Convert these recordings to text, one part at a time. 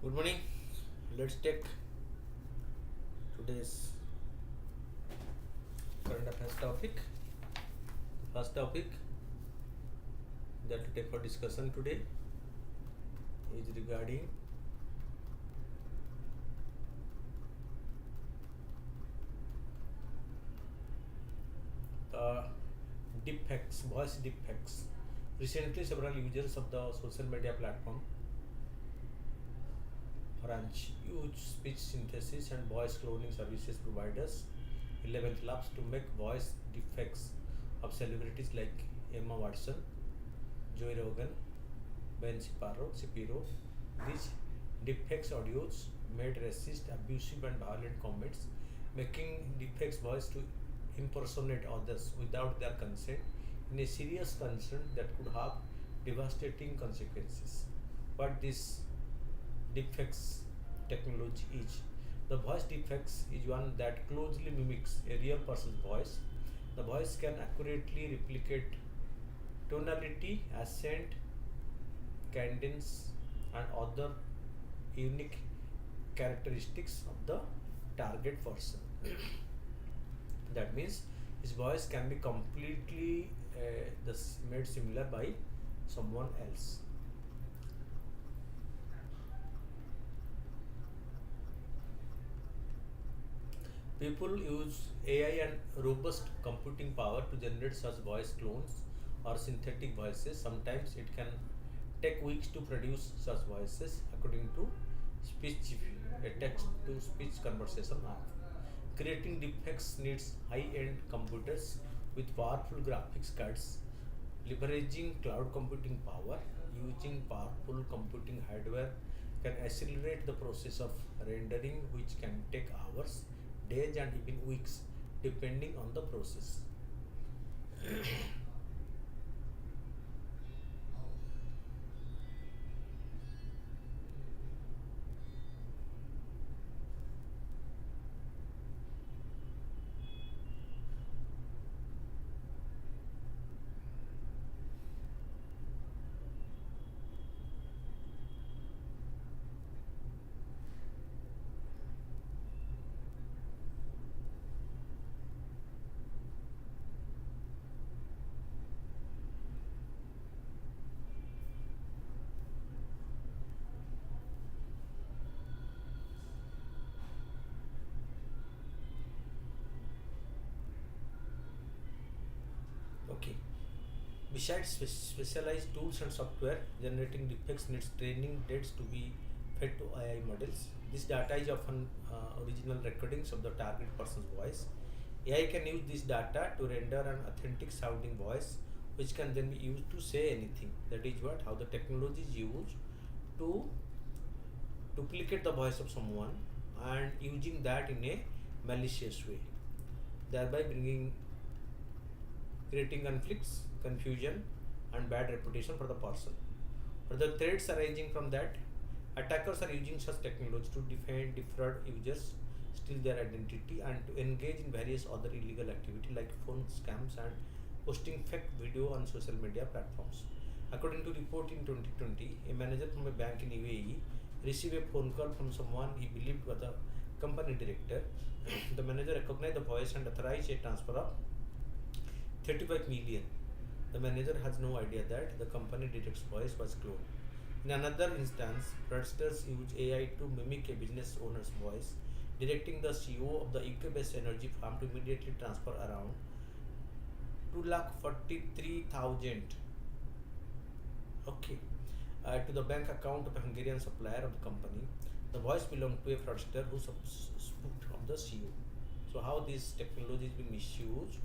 Good morning. Let's take today's current affairs topic. First topic that we take for discussion today is regarding deepfakes, voice deepfakes. Recently, several users of the social media platform branch use speech synthesis and voice cloning services providers 11th labs to make voice deepfakes of celebrities like Emma Watson, Joe Rogan, Ben Shapiro. These deepfakes audios made racist, abusive, and violent comments, making deepfakes voice to impersonate others without their consent in a serious concern that could have devastating consequences. What this deepfakes technology is? The voice deepfakes is one that closely mimics a real person's voice. The voice can accurately replicate tonality, accent, cadence, and other unique characteristics of the target person. That means his voice can be completely made similar by someone else. People use AI and robust computing power to generate such voice clones or synthetic voices. Sometimes it can take weeks to produce such voices, according to Speech, a text to speech conversation app. Creating deepfakes needs high end computers with powerful graphics cards, leveraging cloud computing power, using powerful computing hardware can accelerate the process of rendering, which can take hours, days, and even weeks depending on the process. Okay. Besides specialized tools and software, generating deepfakes needs training dates to be fed to AI models. This data is often original recordings of the target person's voice. AI can use this data to render an authentic sounding voice, which can then be used to say anything. That is what how the technology is used to duplicate the voice of someone and using that in a malicious way, thereby creating conflicts, confusion, and bad reputation for the person. But the threats arising from that, attackers are using such technology to defraud users, steal their identity, and to engage in various other illegal activity like phone scams and posting fake video on social media platforms. According to report in 2020, a manager from a bank in UAE received a phone call from someone he believed was the company director. The manager recognized the voice and authorized a transfer of 35 million. The manager has no idea that the company director's voice was cloned. In another instance, fraudsters use AI to mimic a business owner's voice, directing the CEO of the UK-based energy firm to immediately transfer around 2,43,000 to the bank account of a Hungarian supplier of the company. The voice belonged to a fraudster who spooked of the CEO. So how this technology is being misused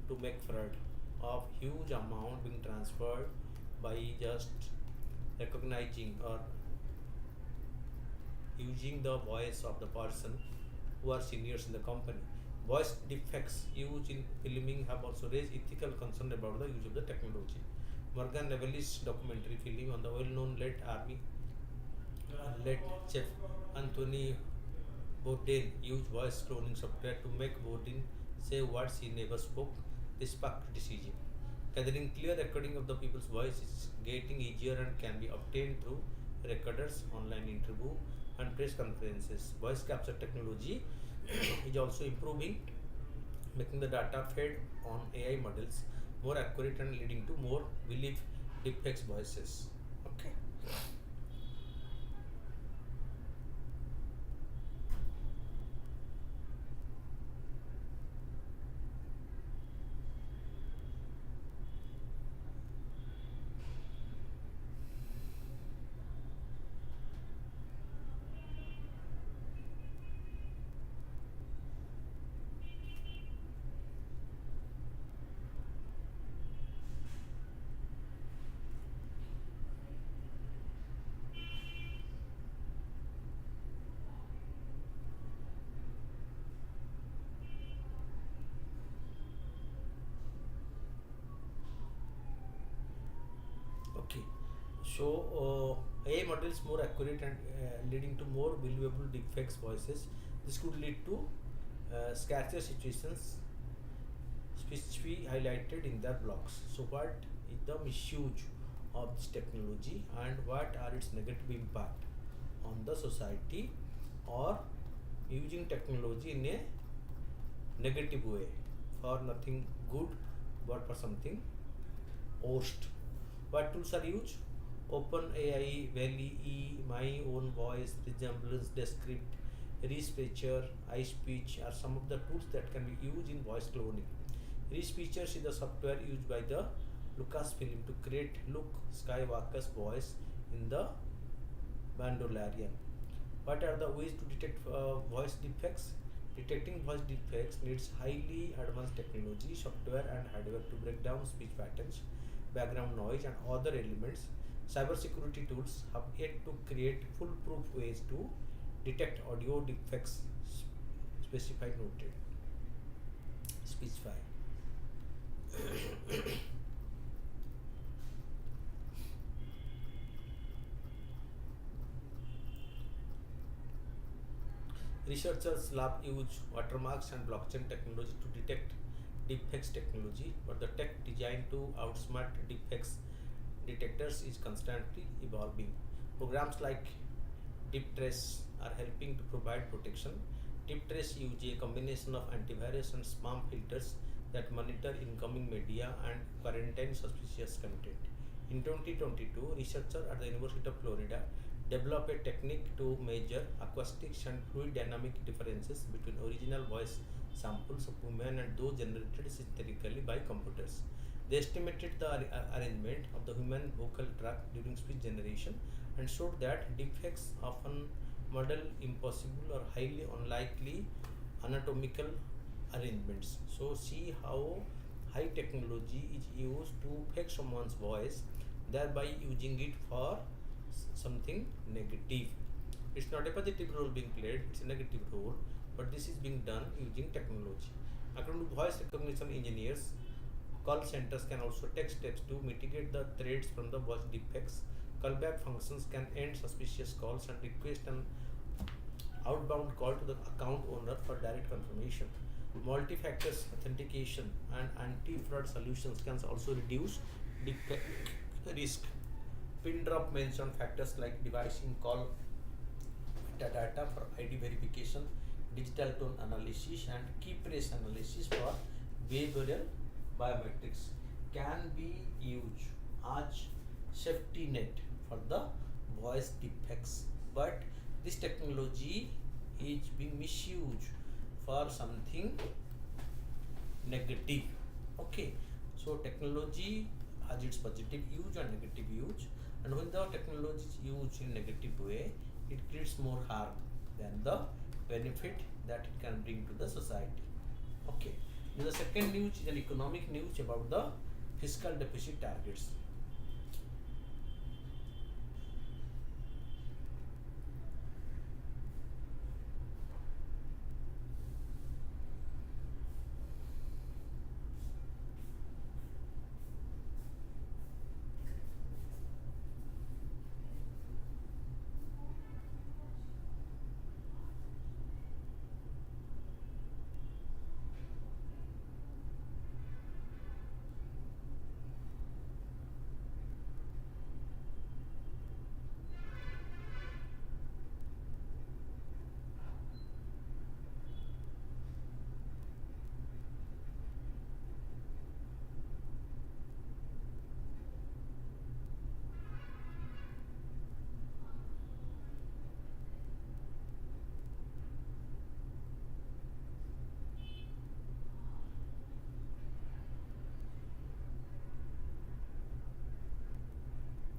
to make fraud of huge amount being transferred by just recognizing or using the voice of the person who are seniors in the company. Voice defects used in filming have also raised ethical concern about the use of the technology. Morgan Revelli's documentary film on the well-known late chef Anthony Bourdain used voice cloning software to make Bourdain say words he never spoke. This sparked criticism. Gathering clear recording of the people's voice is getting easier and can be obtained through recorders, online interview, and press conferences. Voice capture technology is also improving, making the data fed on AI models more accurate and leading to more belief deepfakes voices. Okay. Okay. So AI models more accurate and leading to more believable deepfakes voices. This could lead to scarcer situations, which we highlighted in the blogs. So what is the misuse of this technology and what are its negative impact on the society, or using technology in a negative way for nothing good but for something worst? What tools are used? OpenAI, Valley, My Own Voice, Resemblance, Descript, Respeecher, iSpeech are some of the tools that can be used in voice cloning. Respeecher is the software used by the Lucasfilm to create Luke Skywalker's voice in the Mandalorian. What are the ways to detect voice defects? Detecting voice defects needs highly advanced technology, software, and hardware to break down speech patterns, background noise, and other elements. Cybersecurity tools have yet to create foolproof ways to detect audio defects. Specify noted. Specify. Researchers lab use watermarks and blockchain technology to detect deepfakes technology, but the tech designed to outsmart deepfakes detectors is constantly evolving. Programs like DeepTrace are helping to provide protection. DeepTrace uses a combination of antivirus and spam filters that monitor incoming media and quarantine suspicious content. In 2022, researchers at the University of Florida developed a technique to measure acoustics and fluid dynamic differences between original voice samples of women and those generated synthetically by computers. They estimated the arrangement of the human vocal tract during speech generation and showed that deepfakes often model impossible or highly unlikely anatomical arrangements. So see how high technology is used to fake someone's voice, thereby using it for something negative. It's not a positive role being played, it's a negative role, but this is being done using technology. According to voice recognition engineers, call centers can also take steps to mitigate the threats from the voice defects. Callback functions can end suspicious calls and request an outbound call to the account owner for direct confirmation. Multi-factor authentication and anti-fraud solutions can also reduce defect risk. Pin drop mention factors like device in call metadata for ID verification, digital tone analysis, and key press analysis for behavioral biometrics can be used as safety net for the voice defects. But this technology is being misused for something negative. Okay, so technology has its positive use and negative use, and when the technology is used in negative way, it creates more harm than the benefit that it can bring to the society. Okay, now the second news is an economic news about the fiscal deficit targets.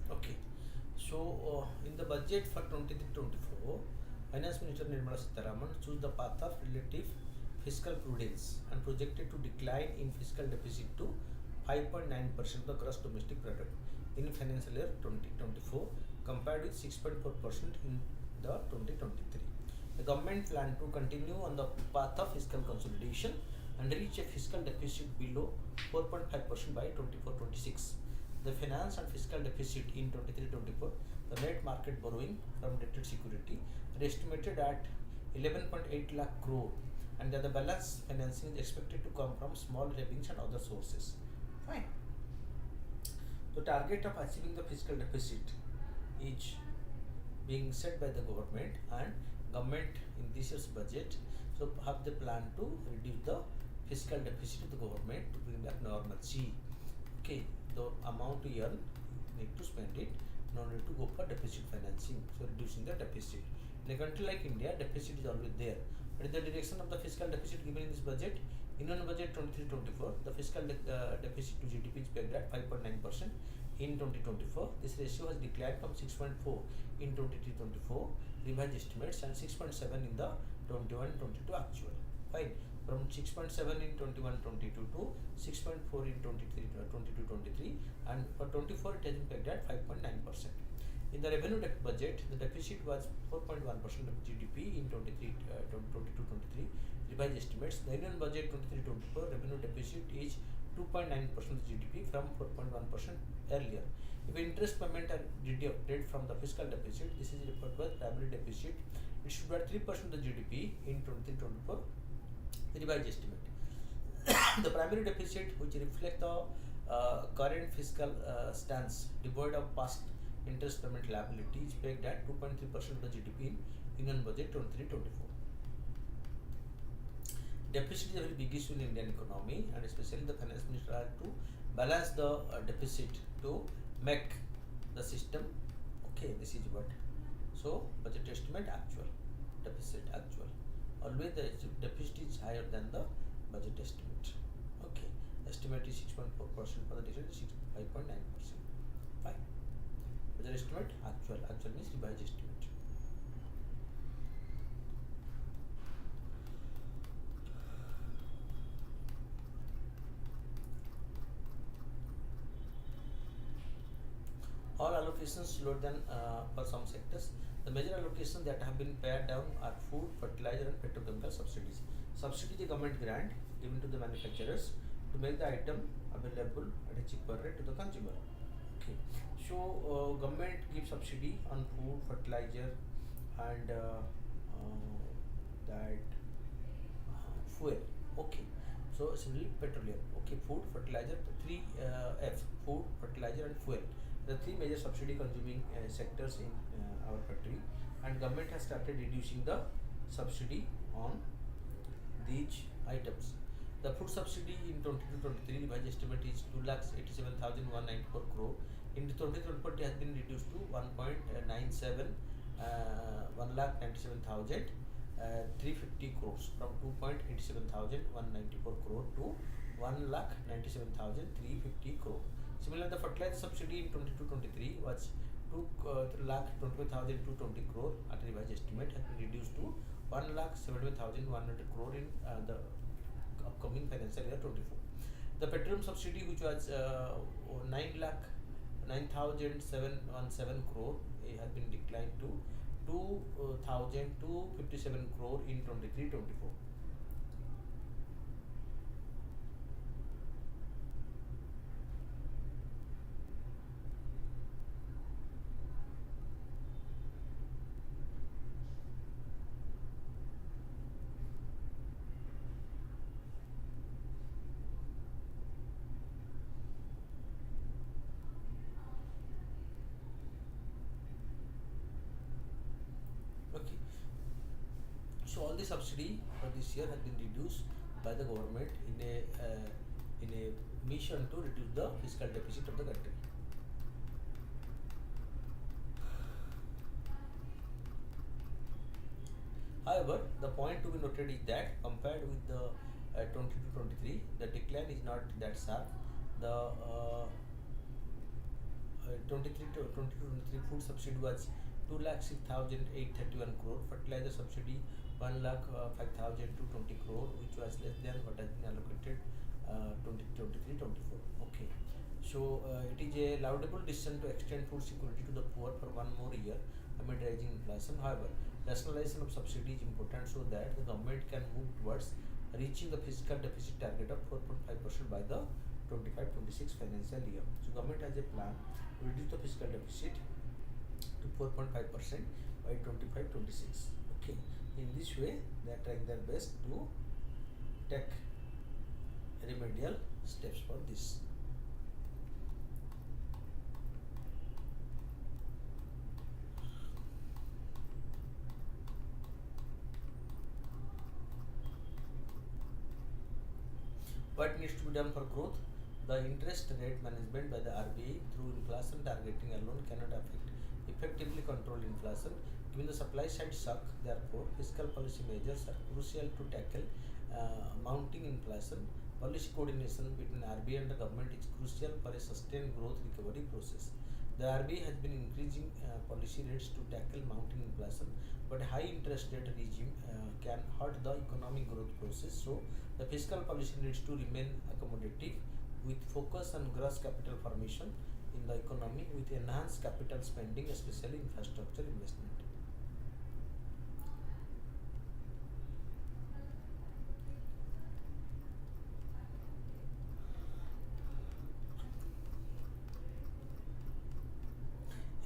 Okay, so in the budget for 23-24, Finance Minister Nirmala Sitharaman chose the path of relative fiscal prudence and projected to decline in fiscal deficit to 5.9% of the gross domestic product in financial year 2024 compared with 6.4% in the 2023. The government planned to continue on the path of fiscal consolidation and reach a fiscal deficit below 4.5% by 24-26. The finance and fiscal deficit in 23-24, the net market borrowing from debted security are estimated at 11.8 lakh crore, and the balance financing is expected to come from small savings and other sources. Fine. The target of achieving the fiscal deficit is being set by the government, and government in this year's budget so have the plan to reduce the fiscal deficit of the government to bring back normalcy. Okay, the amount to earn, need to spend it, no need to go for deficit financing, so reducing the deficit. In a country like India, deficit is always there, but in the direction of the fiscal deficit given in this budget, Union budget 23-24, the fiscal deficit to GDP is pegged at 5.9% in 2024. This ratio has declined from 6.4 in 23-24 revised estimates and 6.7 in the 21-22 actual. Fine. From 6.7 in 21-22 to 6.4 in 22-23, and for 24 it has been pegged at 5.9%. In the revenue budget, the deficit was 4.1% of GDP in 22-23 revised estimates. The Union budget 23-24 revenue deficit is 2.9% of GDP from 4.1% earlier. If interest payment are deducted from the fiscal deficit, this is referred to as primary deficit. It should be at 3% of the GDP in 23-24 revised estimate. The primary deficit, which reflects the current fiscal stance devoid of past interest payment liability, is pegged at 2.3% of the GDP in Union budget 23-24. Deficit is a very big issue in Indian economy, and especially the finance minister had to balance the deficit to make the system. Okay, this is what. So budget estimate actual, deficit actual. Always the deficit is higher than the budget estimate. Okay, estimate is 6.4% for the deficit, 5.9%. Fine. Budget estimate actual, actual means revised estimate. allocations lower than for some sectors. The major allocations that have been pared down are food, fertilizer, and petrochemical subsidies. Subsidy is a government grant given to the manufacturers to make the item available at a cheaper rate to the consumer. Okay, so government gives subsidy on food, fertilizer, and that fuel. Okay, so similarly petroleum. Okay, food, fertilizer, three F: food, fertilizer, and fuel. The three major subsidy consuming sectors in our country, and government has started reducing the subsidy on these items. The food subsidy in 22-23 revised estimate is 2,87,194 crore. In 2020 has been reduced to 1.97 1,97,350 crores, from 2.87,194 crore to 1,97,350 crore. Similarly, the fertilizer subsidy in 22-23 was 2,25,220 crore at revised estimate, has been reduced to 1,71,100 crore in the upcoming financial year 24. The petroleum subsidy, which was 9,717 crore, has been declined to 2,257 crore in 23-24. Okay, so all the subsidy for this year has been reduced by the government in a mission to reduce the fiscal deficit of the country. However, the point to be noted is that compared with the 22-23, the decline is not that sharp. The 23 to 22-23 food subsidy was 2,06,831 crore, fertilizer subsidy 1,05,220 crore, which was less than what has been allocated 2023-24. Okay, so it is a laudable decision to extend food security to the poor for one more year amid rising inflation. However, rationalization of subsidy is important so that the government can move towards reaching the fiscal deficit target of 4.5% by the 25-26 financial year. So government has a plan to reduce the fiscal deficit to 4.5% by 25-26. Okay, in this way they are trying their best to take remedial steps for this. What needs to be done for growth? The interest rate management by the RBI through inflation targeting alone cannot effectively control inflation. Given the supply side shock, therefore, fiscal policy measures are crucial to tackle mounting inflation. Policy coordination between RBI and the government is crucial for a sustained growth recovery process. The RBI has been increasing policy rates to tackle mounting inflation, but high interest rate regime can hurt the economic growth process. So, the fiscal policy needs to remain accommodative with focus on gross capital formation in the economy with enhanced capital spending, especially infrastructure investment.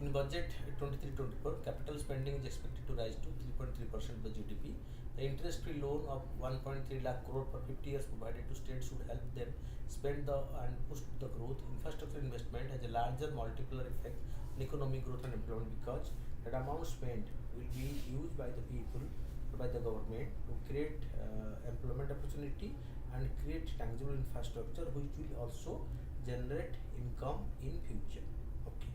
In budget 23-24, capital spending is expected to rise to 3.3% of the GDP. The interest-free loan of 1.3 lakh crore for 50 years provided to states should help them spend and push the growth. Infrastructure investment has a larger multiplier effect on economic growth and employment because that amount spent will be used by the people, by the government to create employment opportunity and create tangible infrastructure which will also generate income in future. Okay.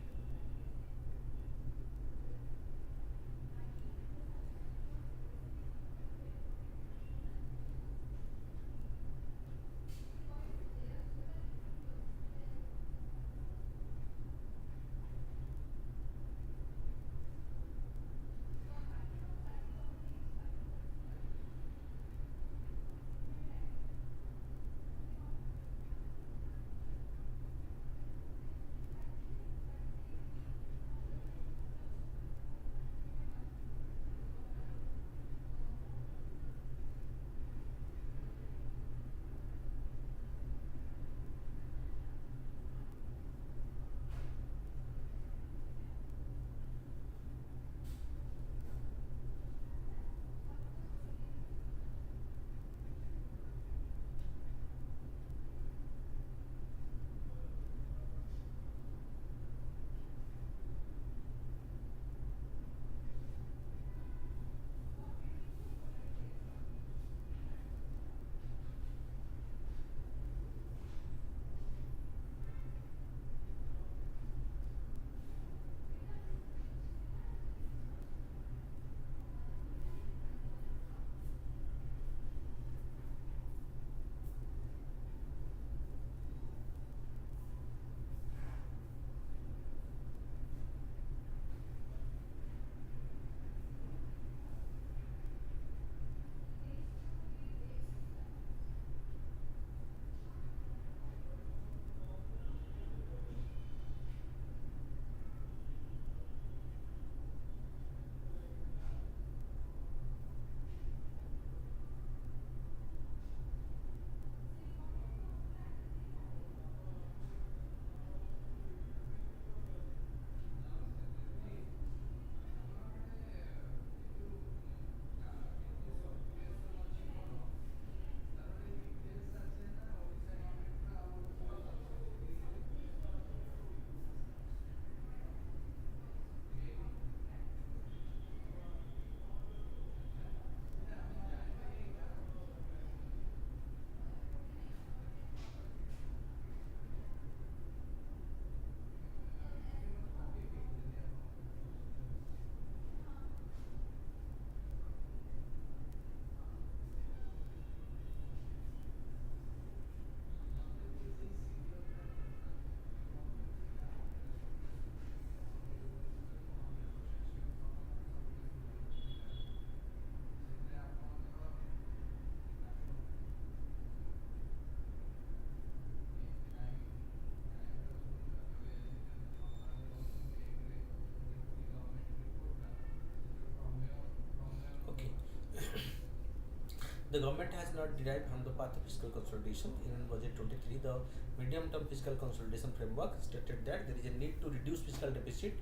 The government has not derived from the path of fiscal consolidation. In budget 23, the medium-term fiscal consolidation framework stated that there is a need to reduce fiscal deficit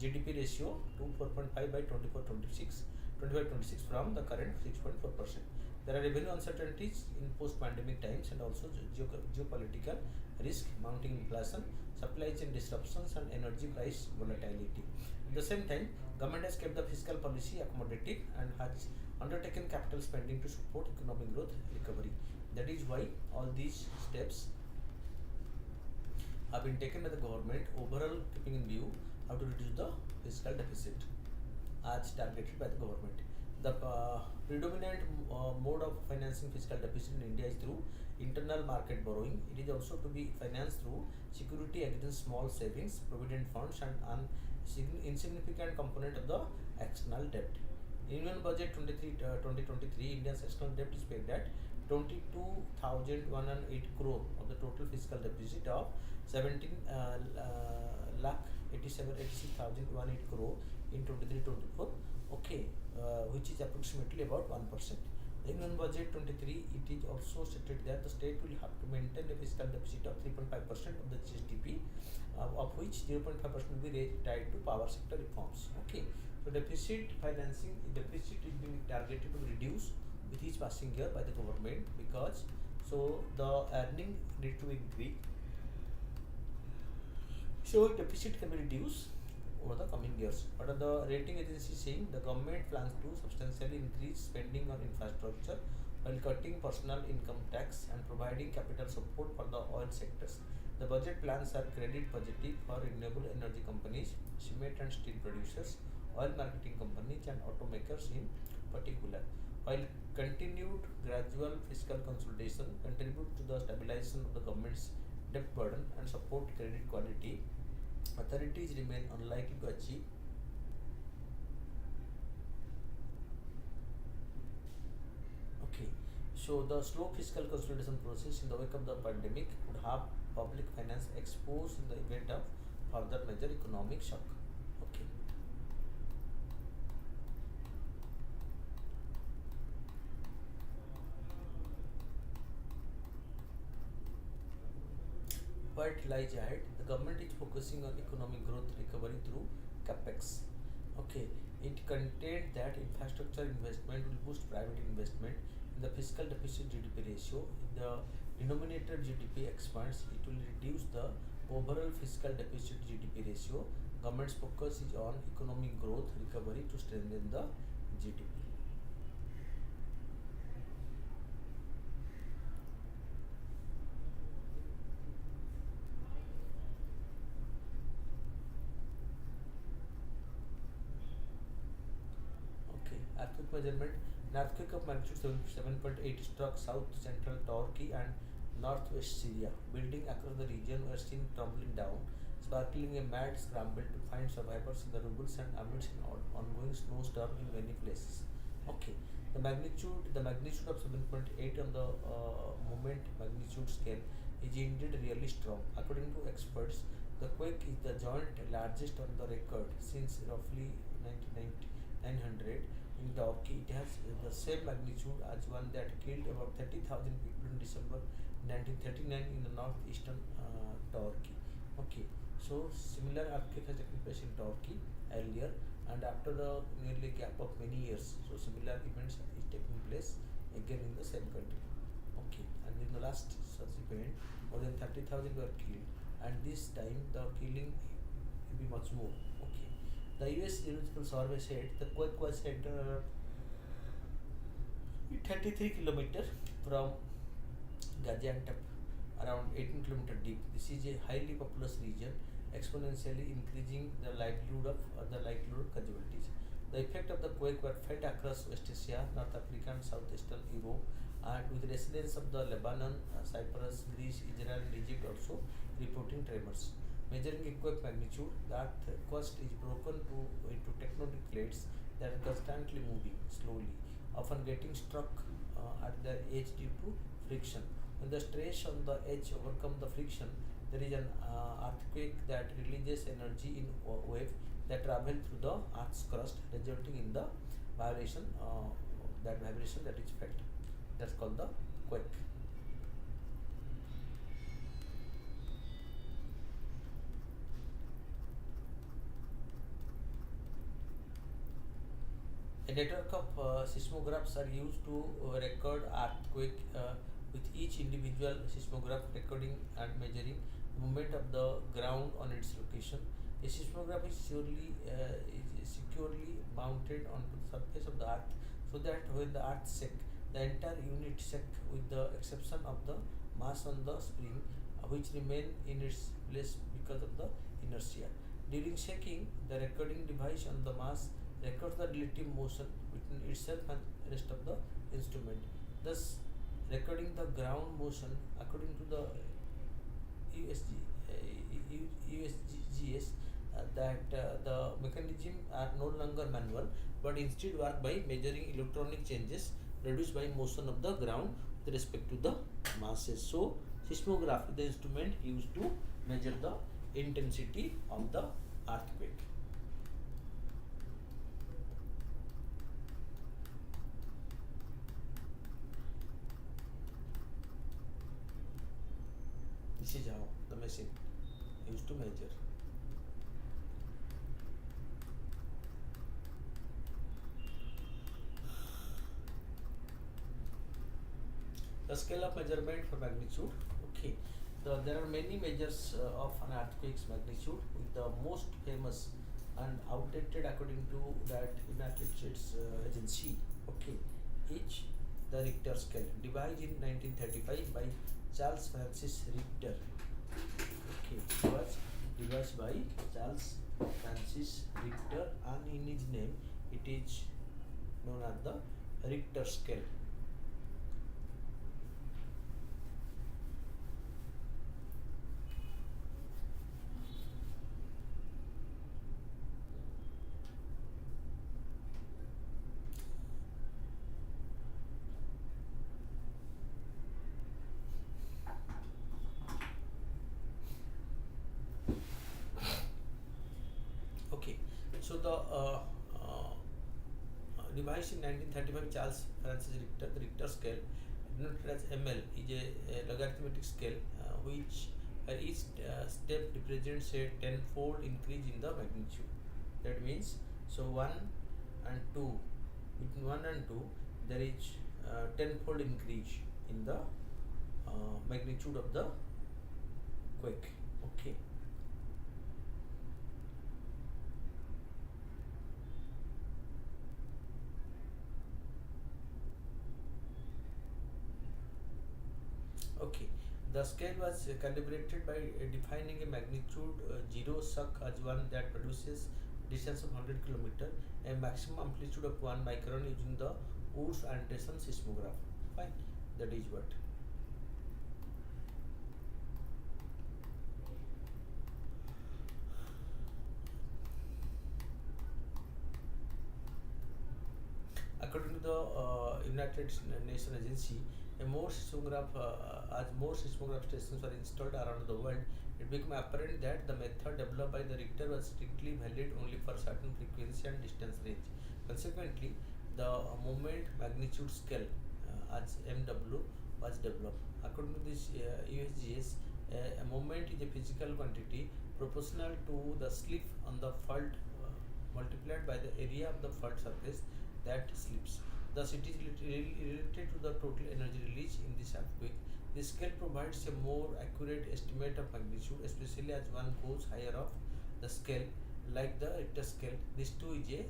GDP ratio to 4.5 by 25-26 from the current 6.4%. There are revenue uncertainties in post-pandemic times and also geopolitical risk, mounting inflation, supply chain disruptions, and energy price volatility. At the same time, government has kept the fiscal policy accommodative and has undertaken capital spending to support economic growth recovery. That is why all these steps have been taken by the government, overall keeping in view how to reduce the fiscal deficit as targeted by the government. The predominant mode of financing fiscal deficit in India is through internal market borrowing. It is also to be financed through security against small savings, provident funds, and an insignificant component of the external debt. Union Budget 2023, India's external debt is pegged at 22,108 crore of the total fiscal deficit of 17 lakh 86,108 crore in 23-24. Okay, which is approximately about 1%. In Union Budget 23, it is also stated that the state will have to maintain a fiscal deficit of 3.5% of the GDP, of which 0.5% will be tied to power sector reforms. Okay, so deficit is being targeted to reduce with each passing year by the government, because so the earning need to increase. So deficit can be reduced over the coming years. What are the rating agencies saying? The government plans to substantially increase spending on infrastructure while cutting personal income tax and providing capital support for the oil sectors. The budget plans are credit positive for renewable energy companies, cement and steel producers, oil marketing companies, and automakers in particular. While continued gradual fiscal consolidation contribute to the stabilization of the government's debt burden and support credit quality, authorities remain unlikely to achieve okay. So the slow fiscal consolidation process in the wake of the pandemic would have public finance exposed in the event of further major economic shock. Okay. What lies ahead? The government is focusing on economic growth recovery through capex. Okay, it contained that infrastructure investment will boost private investment. In the fiscal deficit GDP ratio, if the denominator GDP expands, it will reduce the overall fiscal deficit GDP ratio. Government's focus is on economic growth recovery to strengthen the GDP. Okay, earthquake measurement. An earthquake of magnitude 7.8 struck south central Turkey and northwest Syria. Buildings across the region were seen tumbling down, sparkling a mad scramble to find survivors in the rubble and amidst an ongoing snowstorm in many places. Okay, the magnitude of 7.8 on the moment magnitude scale is indeed really strong. According to experts, the quake is the joint largest on the record since roughly 1900 in Turkey. It has the same magnitude as one that killed about 30,000 people in December 1939 in the northeastern Turkey. Okay, so similar earthquake has taken place in Turkey earlier, and after the nearly gap of many years, so similar events is taking place again in the same country. Okay, and in the last such event, more than 30,000 were killed, and this time the killing will be much more. Okay, the US Geological Survey said the quake was centered 33 kilometers from Gaziantep, around 18 kilometers deep. This is a highly populous region, exponentially increasing the likelihood of casualties. The effect of the quake were felt across West Asia, North Africa, and Southeastern Europe, and with residents of the Lebanon, Cyprus, Greece, Israel, and Egypt also reporting tremors. Measuring earthquake magnitude, the earth crust is broken into tectonic plates that are constantly moving slowly, often getting struck at the edge due to friction. When the stress on the edge overcomes the friction, there is an earthquake that releases energy in wave that travel through the earth's crust, resulting in the vibration that is felt. That's called the quake. A network of seismographs are used to record earthquake, with each individual seismograph recording and measuring the movement of the ground on its location. A seismograph is securely mounted onto the surface of the earth, so that when the earth shakes, the entire unit shakes with the exception of the mass on the spring, which remain in its place because of the inertia. During shaking, the recording device on the mass records the relative motion between itself and rest of the instrument, thus recording the ground motion according to the USG, USGS. That the mechanism are no longer manual, but instead work by measuring electronic changes produced by motion of the ground with respect to the masses. So seismograph is the instrument used to measure the intensity of the earthquake. This is how the machine used to measure. The scale of measurement for magnitude. Okay, there are many measures of an earthquake's magnitude, with the most famous and outdated according to that United States agency. Okay, each the Richter scale, devised in 1935 by Charles Francis Richter. Okay, it was devised by Charles Francis Richter, and in his name it is known as the Richter scale. Okay, so devised in 1935, Charles Francis Richter, the Richter scale, denoted as ML, is a logarithmic scale which each step represents a tenfold increase in the magnitude. That means, so 1 and 2, between 1 and 2, there is tenfold increase in the magnitude of the quake. Okay. Okay, the scale was calibrated by defining a magnitude 0 suck as one that produces distance of 100 km, a maximum amplitude of 1 micron using the Woods Anderson seismograph. Fine, that is what. According to the United Nations Agency, as more seismograph stations are installed around the world, it became apparent that the method developed by the Richter was strictly valid only for certain frequency and distance range. Consequently, the moment magnitude scale, as MW, was developed. According to this USGS, a moment is a physical quantity proportional to the slip on the fault multiplied by the area of the fault surface that slips. Thus, it is related to the total energy release in this earthquake. This scale provides a more accurate estimate of magnitude, especially as one goes higher up the scale, like the Richter scale. This too is a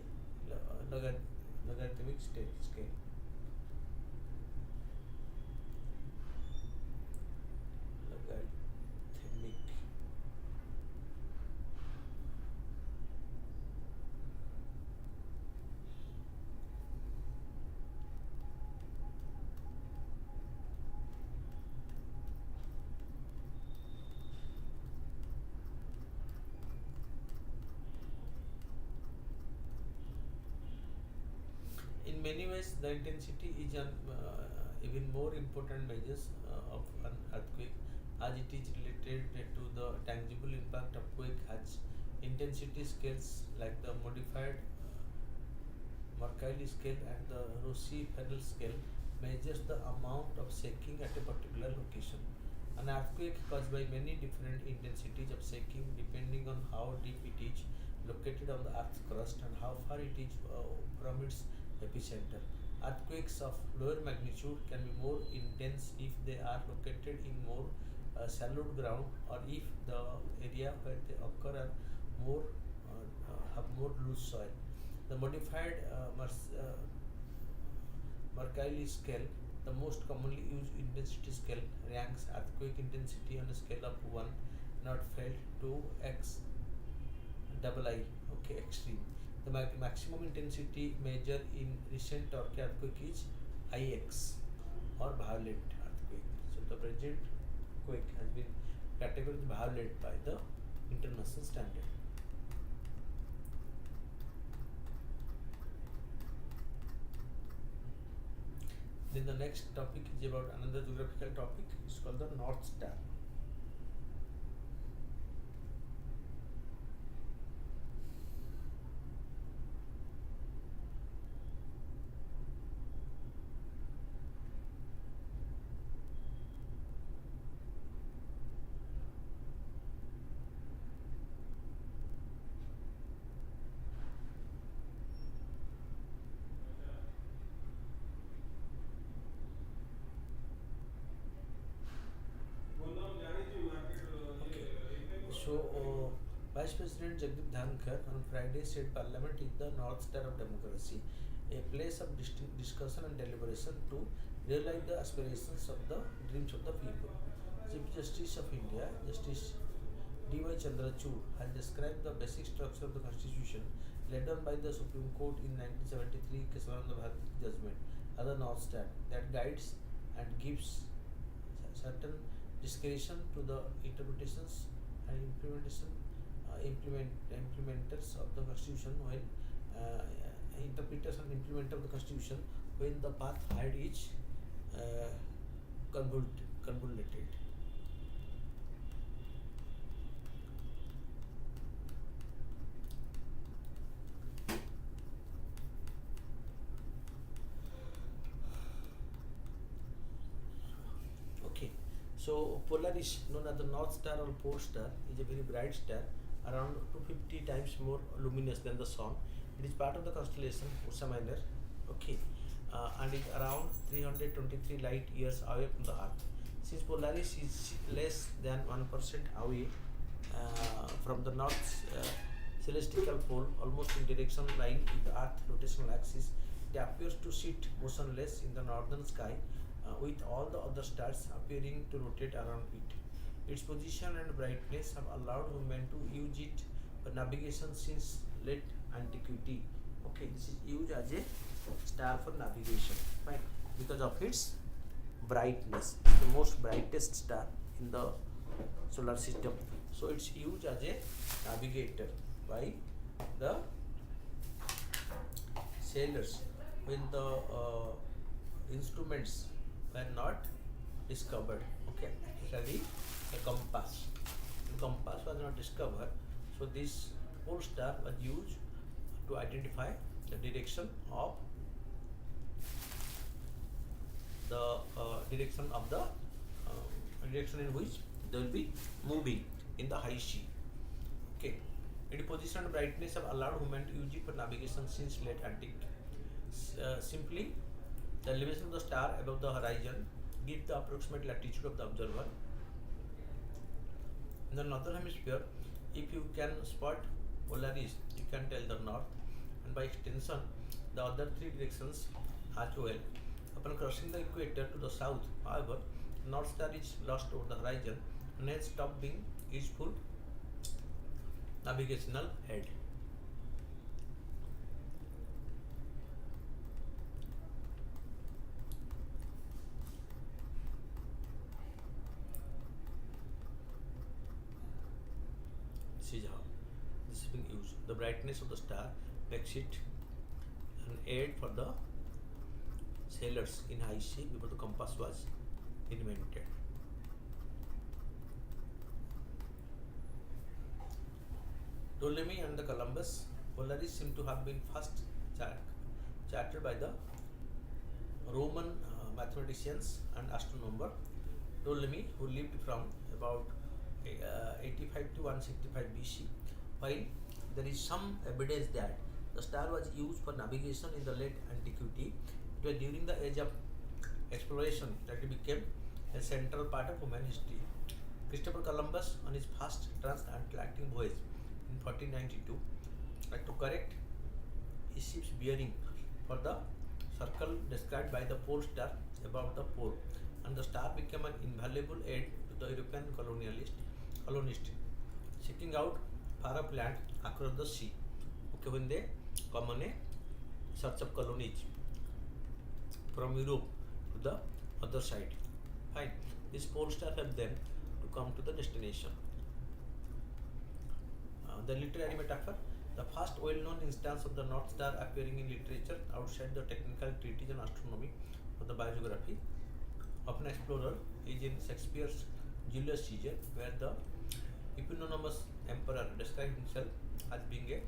logarithmic scale. Logarithmic. In many ways, the intensity is an even more important measures of an earthquake, as it is related to the tangible impact of quake has intensity scales like the modified Mercalli scale and the Rossi-Fernell scale measures the amount of shaking at a particular location. An earthquake caused by many different intensities of shaking depending on how deep it is located on the earth's crust and how far it is from its epicenter. Earthquakes of lower magnitude can be more intense if they are located in more shallow ground, or if the area where they occur are more have more loose soil. The modified Mercalli scale, the most commonly used intensity scale, ranks earthquake intensity on a scale of 1 not felt to X double I, okay, extreme. The maximum intensity measured in recent Turkey earthquake is IX, or violent earthquake. So the present quake has been categorized violent by the international standard. Then the next topic is about another geographical topic. It's called the North Star. So, Vice President Jagdeep Dhankar on Friday said Parliament is the North Star of democracy, a place of discussion and deliberation to realize the aspirations of the dreams of the people. Chief Justice of India, Justice D.Y. Chandrachud, has described the basic structure of the Constitution laid down by the Supreme Court in 1973 Kesavananda Bharati judgment as the North Star that guides and gives certain discretion to the interpretations and implementers of the Constitution when interpreters and implementer of the Constitution when the path ahead is convoluted. Okay. So Polaris, known as the North Star or Pole Star, is a very bright star, around 250 times more luminous than the Sun. It is part of the constellation Ursa Minor, okay, and is around 323 light years away from the Earth. Since Polaris is less than 1% away from the North celestial pole, almost in direction line with the Earth rotational axis, it appears to sit motionless in the northern sky, with all the other stars appearing to rotate around it. Its position and brightness have allowed women to use it for navigation since late antiquity. Okay, this is used as a star for navigation, right? Because of its brightness, it's the most brightest star in the solar system. So it's used as a navigator by the sailors when the instruments were not discovered. Okay, actually the compass. The compass was not discovered, so this pole star was used to identify the direction of the direction in which they will be moving in the high sea. Okay, its position and brightness have allowed women to use it for navigation since late antiquity. Simply, the elevation of the star above the horizon gives the approximate latitude of the observer. In the northern hemisphere, if you can spot Polaris, you can tell the north, and by extension, the other three directions as well. Upon crossing the equator to the south, however, North Star is lost over the horizon and hence stopped being useful navigational aid. This is how this is being used. The brightness of the star makes it an aid for the sailors in high sea before the compass was invented. Ptolemy and the Columbus, Polaris seem to have been first charted by the Roman mathematicians and astronomer Ptolemy, who lived from about 85 to 165 BC, while there is some evidence that the star was used for navigation in the late antiquity. It was during the age of exploration that it became a central part of human history. Christopher Columbus, on his first transatlantic voyage in 1492, had to correct his ship's bearing for the circle described by the pole star above the pole, and the star became an invaluable aid to the European colonists seeking out far-off land across the sea. Okay, when they come on a search of colonies from Europe to the other side. Fine. This pole star helped them to come to the destination. The literary metaphor. The first well-known instance of the North Star appearing in literature outside the technical treatise on astronomy or the biography of an explorer is in Shakespeare's Julius Caesar, where the eponymous emperor described himself as being a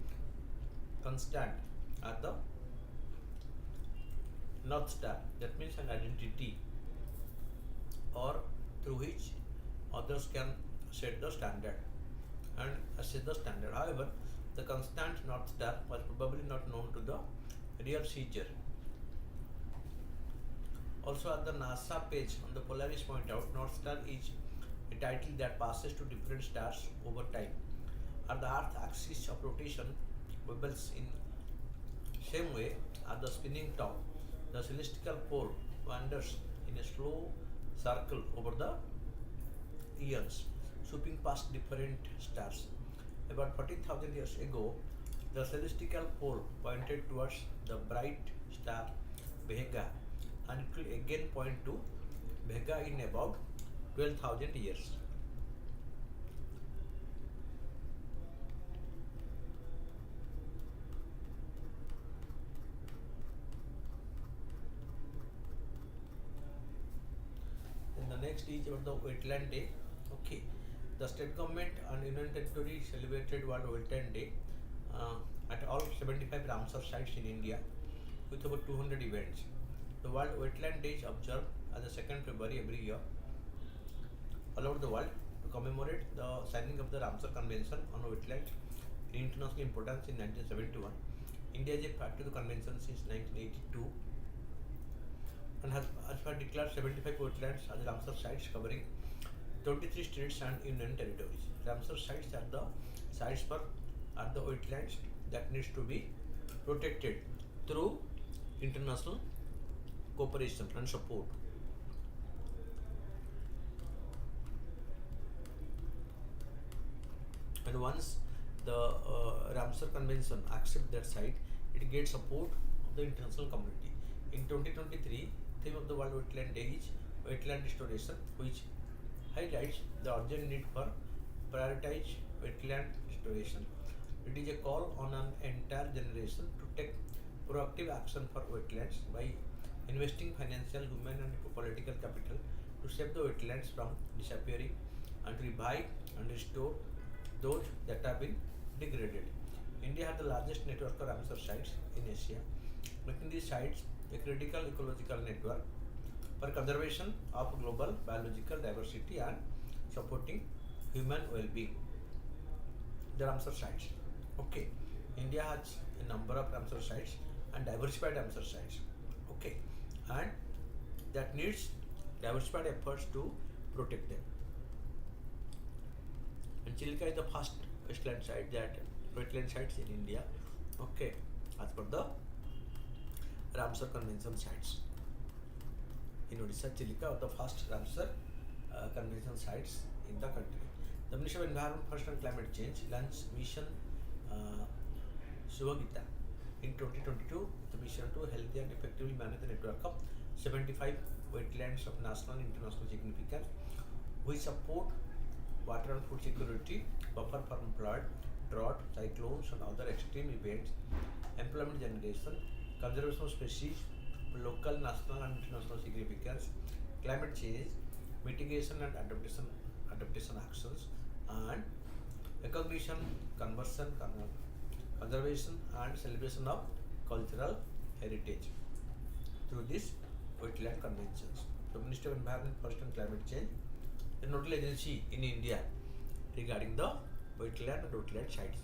constant at the North Star. That means an identity or through which others can set the standard and assess the standard. However, the constant North Star was probably not known to the real Caesar. Also, at the NASA page on the Polaris point out, North Star is a title that passes to different stars over time. At the Earth axis of rotation wobbles in same way at the spinning top, the celestial pole wanders in a slow circle over the eons, swooping past different stars. About 14,000 years ago, the celestial pole pointed towards the bright star Vega, and it will again point to Vega in about 12,000 years. Then the next is about the Wetland Day. Okay, the state government and Union Territory celebrated World Wetland Day at all 75 Ramsar sites in India with over 200 events. The World Wetland Day is observed as the 2nd February every year all over the world to commemorate the signing of the Ramsar Convention on Wetlands in international importance in 1971. India is a party to the convention since 1982 and has declared 75 wetlands as Ramsar sites covering 23 states and union territories. Ramsar sites are the sites for the wetlands that needs to be protected through international cooperation and support. And once the Ramsar Convention accepts that site, it gets support of the international community. In 2023, theme of the World Wetland Day is Wetland Restoration, which highlights the urgent need for prioritize wetland restoration. It is a call on an entire generation to take proactive action for wetlands by investing financial, human and political capital to save the wetlands from disappearing and revive and restore those that have been degraded. India has the largest network of Ramsar sites in Asia, making these sites a critical ecological network for conservation of global biological diversity and supporting human well-being. The Ramsar sites. Okay, India has a number of Ramsar sites and diversified Ramsar sites. Okay, and that needs diversified efforts to protect them. And Chilka is the first wetland sites in India. Okay, as per the Ramsar Convention sites. In Odisha, Chilika are the first Ramsar Convention sites in the country. The Ministry of Environment, Forest and Climate Change launched Mission Subhagita in 2022, the mission to healthy and effectively manage the network of 75 wetlands of national and international significance, which support water and food security, buffer from flood, drought, cyclones and other extreme events, employment generation, conservation of species, local, national and international significance, climate change, mitigation and adaptation actions, and recognition, conservation and celebration of cultural heritage. Through this Wetland Conventions. The Ministry of Environment, Forest and Climate Change, the nodal agency in India regarding the wetland and wetland sites.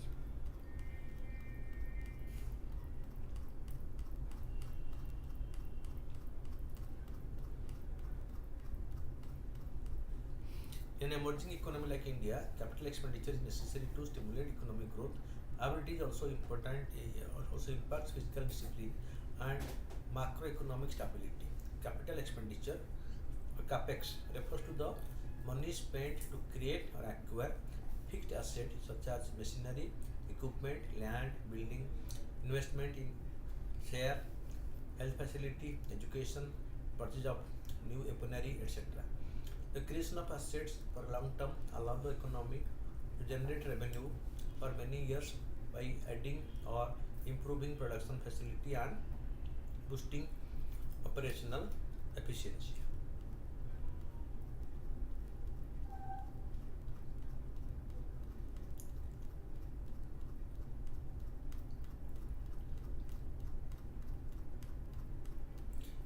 In an emerging economy like India, capital expenditure is necessary to stimulate economic growth. However, it is also important, also impacts fiscal discipline and macroeconomic stability. Capital expenditure, or capex, refers to the money spent to create or acquire fixed assets such as machinery, equipment, land, building, investment in share, health facility, education, purchase of new weaponry, etc. The creation of assets for long term allow the economy to generate revenue for many years by adding or improving production facility and boosting operational efficiency.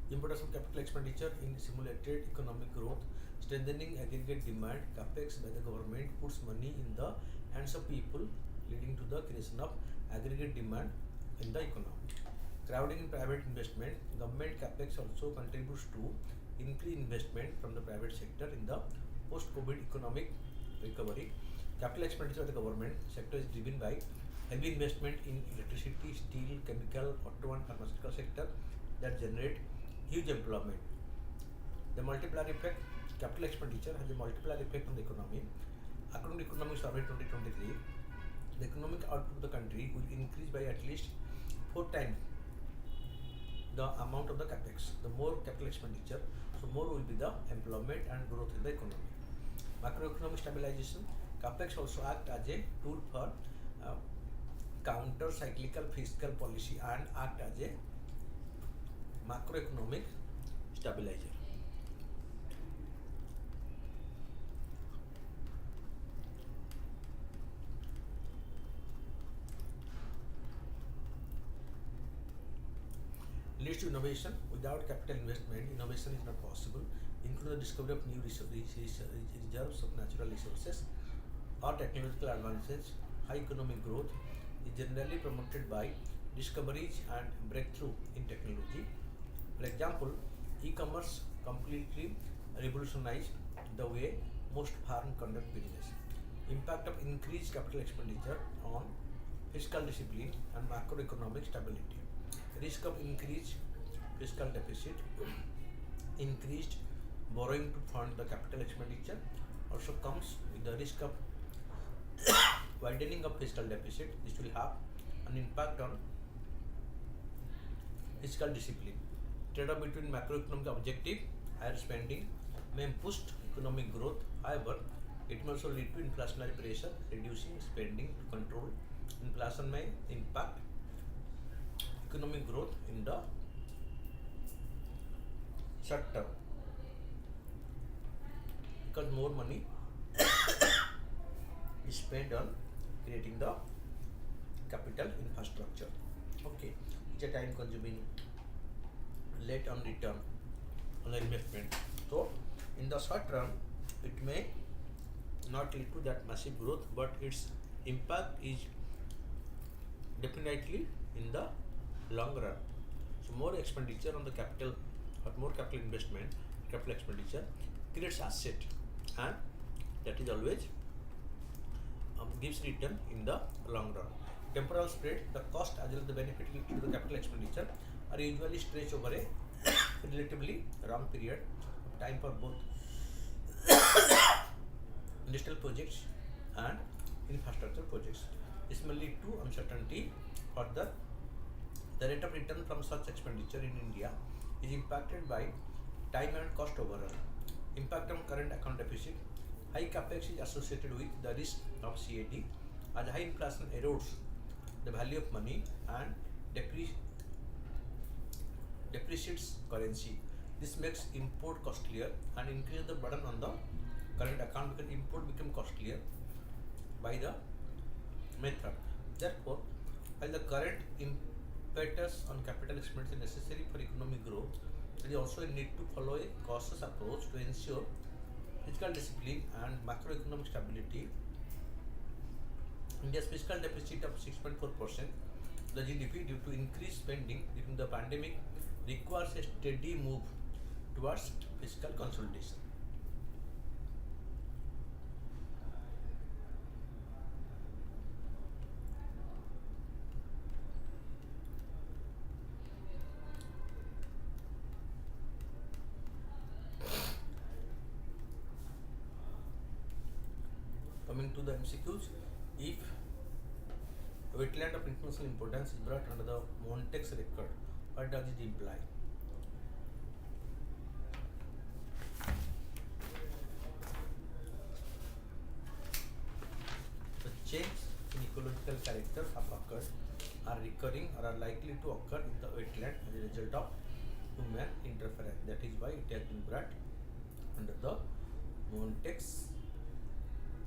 Importance of capital expenditure in simulated economic growth, strengthening aggregate demand. Capex by the government puts money in the hands of people, leading to the creation of aggregate demand in the economy. Crowding in private investment, government capex also contributes to increased investment from the private sector in the post-COVID economic recovery. Capital expenditure of the government sector is driven by heavy investment in electricity, steel, chemical, auto and pharmaceutical sector that generate huge employment. The multiplier effect, capital expenditure has a multiplier effect on the economy. According to Economic Survey 2023, the economic output of the country will increase by at least 4 times the amount of the capex. The more capital expenditure, so more will be the employment and growth in the economy. Macroeconomic stabilization, capex also act as a tool for counter cyclical fiscal policy and act as a macroeconomic stabilizer. Leads to innovation. Without capital investment, innovation is not possible, including the discovery of new reserves of natural resources or technological advances. High economic growth is generally promoted by discoveries and breakthrough in technology. For example, e-commerce completely revolutionized the way most firms conduct business. Impact of increased capital expenditure on fiscal discipline and macroeconomic stability. Risk of increased fiscal deficit, increased borrowing to fund the capital expenditure also comes with the risk of widening of fiscal deficit. This will have an impact on fiscal discipline. Trade-off between macroeconomic objective, higher spending may boost economic growth. However, it may also lead to inflationary pressure, reducing spending to control inflation may impact economic growth in the short term because more money is spent on creating the capital infrastructure. Okay, it's a time consuming, late on return on the investment. So in the short term it may not lead to that massive growth, but its impact is definitely in the long run. So more expenditure on the capital or more capital investment, capital expenditure creates asset, and that is always gives return in the long run. Temporal spread, the cost as well as the benefit linked to the capital expenditure are usually stretched over a relatively long period of time for both industrial projects and infrastructure projects. This may lead to uncertainty. Further, the rate of return from such expenditure in India is impacted by time and cost overrun. Impact on current account deficit. High capex is associated with the risk of CAD as high inflation erodes the value of money and depreciates currency. This makes import costlier and increases the burden on the current account because import become costlier by the method. Therefore, while the current impetus on capital expenditure necessary for economic growth, There is also a need to follow a cautious approach to ensure fiscal discipline and macroeconomic stability. India's fiscal deficit of 6.4% the GDP due to increased spending during the pandemic requires a steady move towards fiscal consolidation. Coming to the MCQs, if wetland of international importance is brought under the Montex record, what does it imply? The change in ecological character have occurred, are recurring, or are likely to occur in the wetland as a result of human interference. That is why it has been brought under the Montex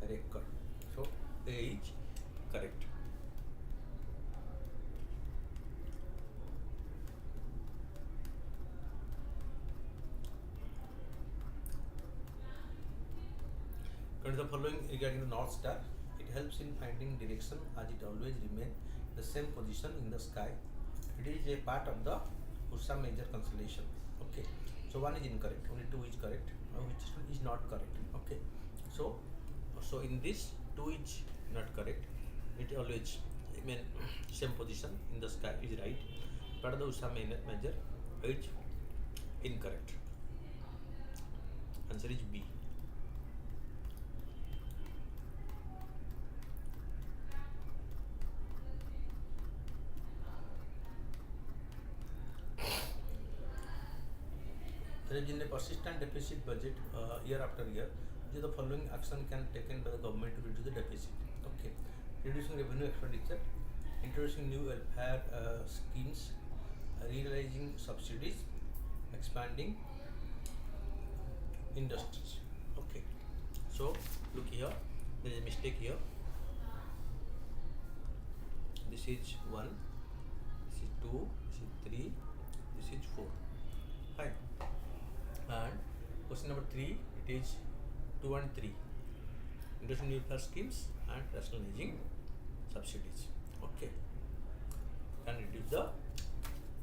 record. So A is correct. Come to the following regarding the North Star. It helps in finding direction as it always remains the same position in the sky. It is a part of the Ursa Major constellation. Okay. So one is incorrect. Only two is correct. Which is not correct. Okay. So in this two is not correct. It always remain same position in the sky is right. Part of the Ursa Major is incorrect. Answer is B. There has been a persistent deficit budget year after year. The following action can be taken by the government to reduce the deficit. Okay, reducing revenue expenditure, introducing new welfare schemes, realizing subsidies, expanding industries. Okay, so look here, there is a mistake here. This is 1, this is 2, this is 3, this is 4. Fine. And question number 3, it is 2 and 3. Introducing new welfare schemes and rationalizing subsidies. Okay. And reduce the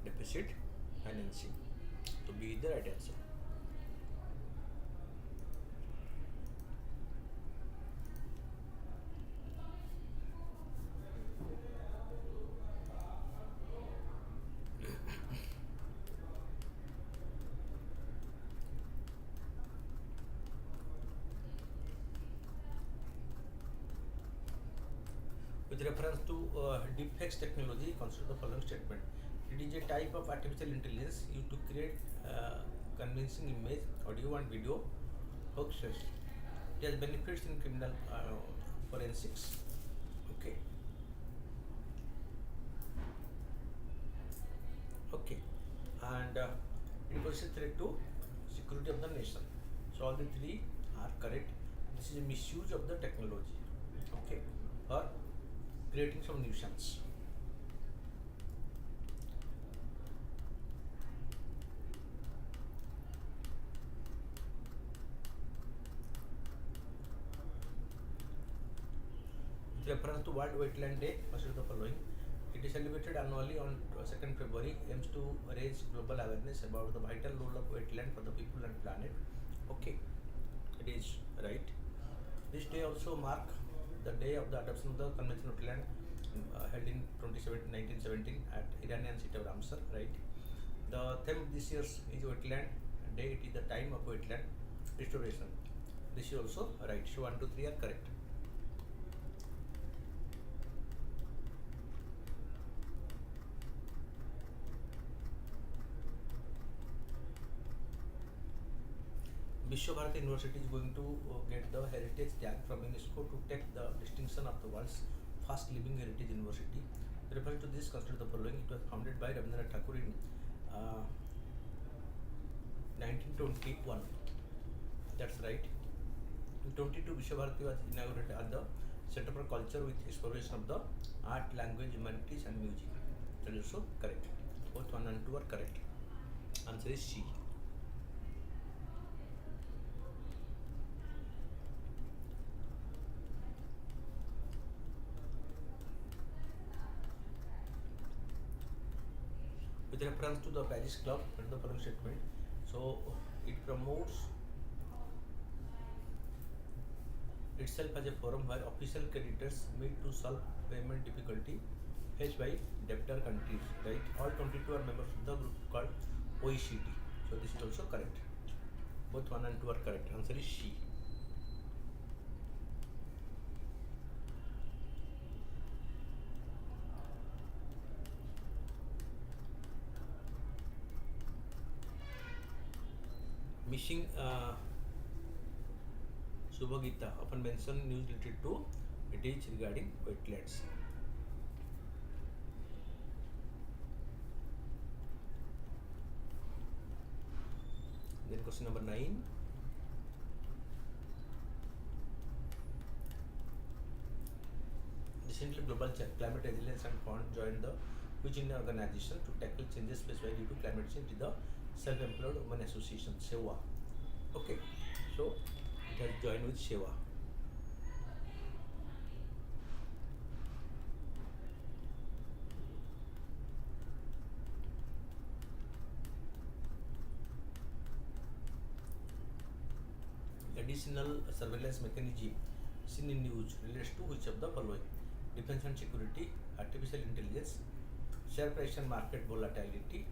deficit financing. So B is the right answer. With reference to deepfakes technology, consider the following statement. It is a type of artificial intelligence used to create convincing image, audio and video hoaxes. It has benefits in criminal forensics. Okay. Okay. And it poses a threat to security of the nation. So all the three are correct. This is a misuse of the technology. Okay. Or creating some nuisance. With reference to World Wetland Day, consider the following. It is celebrated annually on 2nd February, aims to raise global awareness about the vital role of wetland for the people and planet. Okay, it is right. This day also mark the day of the adoption of the Convention of Wetland held in 1917 at Iranian city of Ramsar, right? The theme this year's is Wetland Day. It is the time of wetland restoration. This is also right. So 1, 2, 3 are correct. Vishwabharati University is going to get the heritage tag from UNESCO to take the distinction of the world's first living heritage university. Referring to this, consider the following. It was founded by Rabindranath Tagore in 1921. That's right. In 22, Vishwabharati was inaugurated as the Center for Culture with exploration of the art, language, humanities and music. That is also correct. Both 1 and 2 are correct. Answer is C. with reference to the Paris Club and the following statement. So it promotes itself as a forum where official creditors meet to solve payment difficulty faced by debtor countries. Right? All 22 are members of the group called OECD. So this is also correct. Both 1 and 2 are correct. Answer is she. Missing Subhagita often mentioned news related to it is regarding wetlands. Then question number 9. Recently, Global Climate Resilience and Fund joined the which Indian organization to tackle changes faced by due to climate change with the Self-Employed Women Association, SEWA. Okay, so it has joined with SEWA. Additional surveillance mechanism seen in news relates to which of the following? Defense and security, artificial intelligence, share price and market volatility,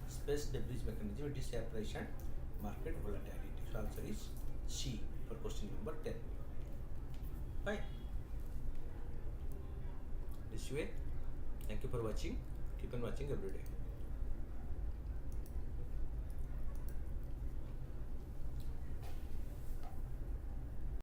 space debris mechanism. It is share price and market volatility. So answer is C for question number 10. Fine. This way. Thank you for watching. Keep on watching every day.